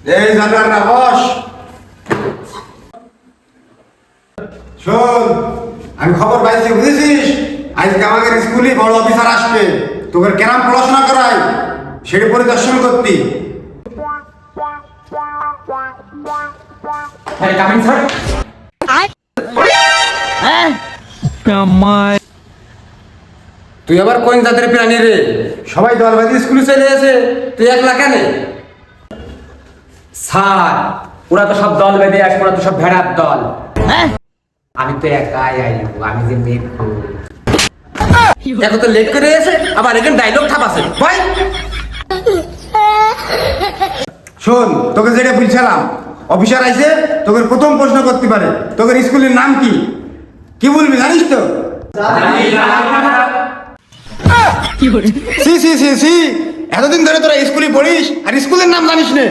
এই জানার বস শোন, আমি খবর পাইছি বুঝেছিস, আজকে আমাদের স্কুলে বড় অফিসার আসবে, তোকে কেরাম পড়াশোনা করাই সেটা পরিদর্শন করতি। তুই আবার কোন জাতের প্রাণী রে? সবাই দল বাঁধি স্কুলে চলে এসে, তুই একলা কেন? স্যার, ওরা তো সব দল বেঁধে আসে, ওরা তো সব ভেড়ার দল। আমি তো একাই আইবো, আমি যে মেয়ে এখন তো লেট করে এসে আবার এখানে ডায়লগ ঠাপাছে ভাই। শোন, তোকে যেটা বলছিলাম, অফিসার আইছে, তোকে প্রথম প্রশ্ন করতে পারে তোকে স্কুলের নাম কি, কি বলবি জানিস তো? সি সি সি সি, এতদিন ধরে তোরা স্কুলে পড়িস আর স্কুলের নাম জানিস না?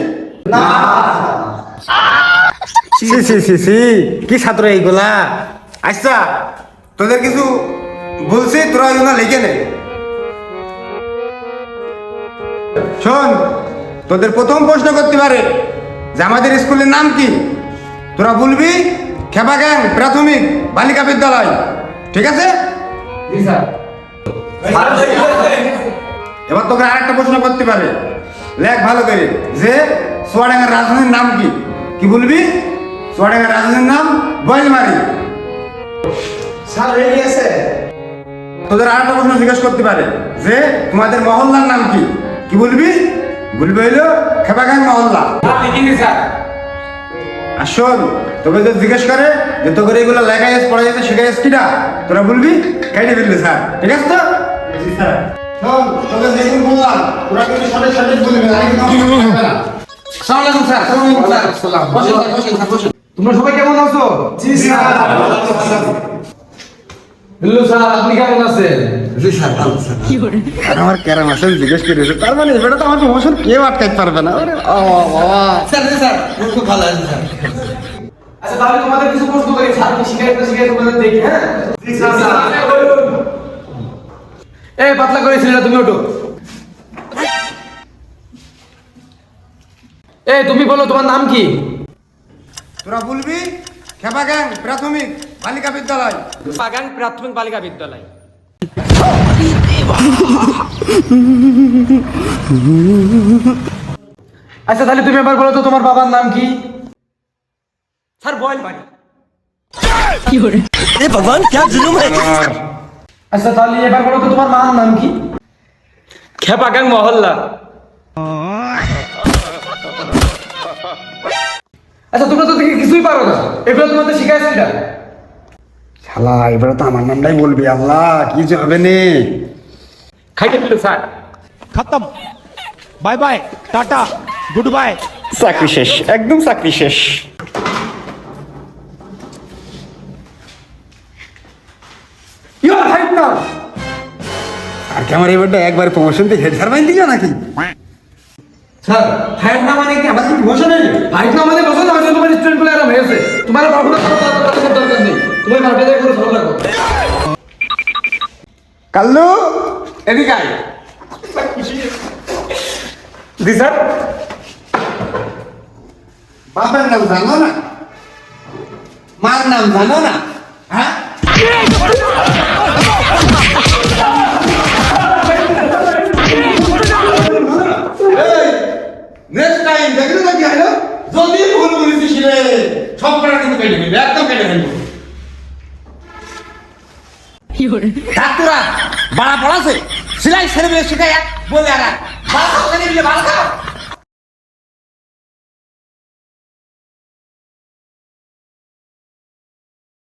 সি সি সি সি, কি ছাত্র এইগুলা? আচ্ছা, তোদের কিছু বলছি, তোরা ওইগুলা লিখে নে। শোন, তোদের প্রথম প্রশ্ন করতে পারে যে আমাদের স্কুলের নাম কি, তোরা বলবি খেপাগ্যাং প্রাথমিক বালিকা বিদ্যালয়, ঠিক আছে? এবার তোকে আরেকটা প্রশ্ন করতে পারে, লেখ ভালো করে, যে চুয়াডাঙ্গার রাজধানীর নাম কি, কি বলবি? চুয়াডাঙ্গার রাজধানীর নাম বয়লমারি। তোদের আরেকটা প্রশ্ন জিজ্ঞেস করতে পারে যে তোমাদের মহল্লার নাম কি, কি বলবি? বলবি হইলো খেপাগ্যাং মহল্লা। আর শোন, তোকে যদি জিজ্ঞেস করে যে তোকে এগুলো লেখাই পড়া যাচ্ছে শেখাই কিনা, তোরা বলবি কেটে ফেলবে স্যার, ঠিক আছে তো? জি স্যার। শোন, তোকে যেগুলো বললাম তোরা কিন্তু সঠিক সঠিক বলবি, আমি কিন্তু হবে না। আসসালামু আলাইকুম স্যার। আসসালাম। বসেন স্যার, বসেন স্যার, বসেন। তোমরা সবাই কেমন আছো? জি স্যার। হ্যালো স্যার, আপনি কেমন আছেন? জি স্যার, ভালো স্যার। আমার কেরাম আসেন জিজ্ঞেস করেছে, তার মানে এবারে তো আমার প্রমোশন কেউ আটকাইতে পারবে না। আরে স্যার, জি স্যার, খুব ভালো আছে স্যার। আচ্ছা, তাহলে তোমাদের কিছু প্রশ্ন করি, স্যার কি শিখাই তোমাদের দেখি, হ্যাঁ? জি স্যার। এই পাতলা করে ছেলেরা, তুমি ওঠো। এই তুমি বলো, তোমার নাম কি? তোরা বলবি খেপাগ্যাং প্রাথমিক বালিকা বিদ্যালয়। বাগান প্রাথমিক বালিকা বিদ্যালয়। আচ্ছা, তাহলে তুমি এবার বলো তো তোমার বাবার নাম কি? স্যার বয়লমারি। আচ্ছা, তাহলে এবার বলো তো তোমার মার নাম কি? খেপাগ্যাং মহল্লা। আচ্ছা, তোমরা তো দেখি কিছুই পারো না, এগুলো তোমাদের শিখাইছি না। শালা, এবারে তো আমার নামটাই বলবি। আল্লাহ, কি যে হবে নে। খাইতে দিল স্যার। खत्म bye bye tata goodbye চাকরি শেষ, একদম চাকরি শেষ। ইউর হাইট নাম। আর কি আমার এবারটা একবার প্রমোশন দিয়ে হেড স্যার বাইন দিল নাকি? স্যার, হাইট নাম মানে কি? আমাদের কি বসে নেই? হাইট নাম মানে বসে না, মানে তোমার স্টুডেন্ট গুলো এরকম হয়েছে। তোমার পড়াশোনা করার দরকার নেই, তুমি মার্কেটে করে ভালো লাগো। কাল্লু, এদিকে আয়। জি স্যার। বাবার নাম জানো না? মার নাম জানো না? হ্যাঁ, নেক্সট টাইম দেখলে তো কি হলো, যদি ভুল বলেছিস রে সব কটা কিন্তু কেটে ফেলবি, একদম কেটে ফেলবি। ডাক্তারা বাড়া পড়াছে, সেলাই ছেড়ে শিখাই বলে আর ভালো খাও।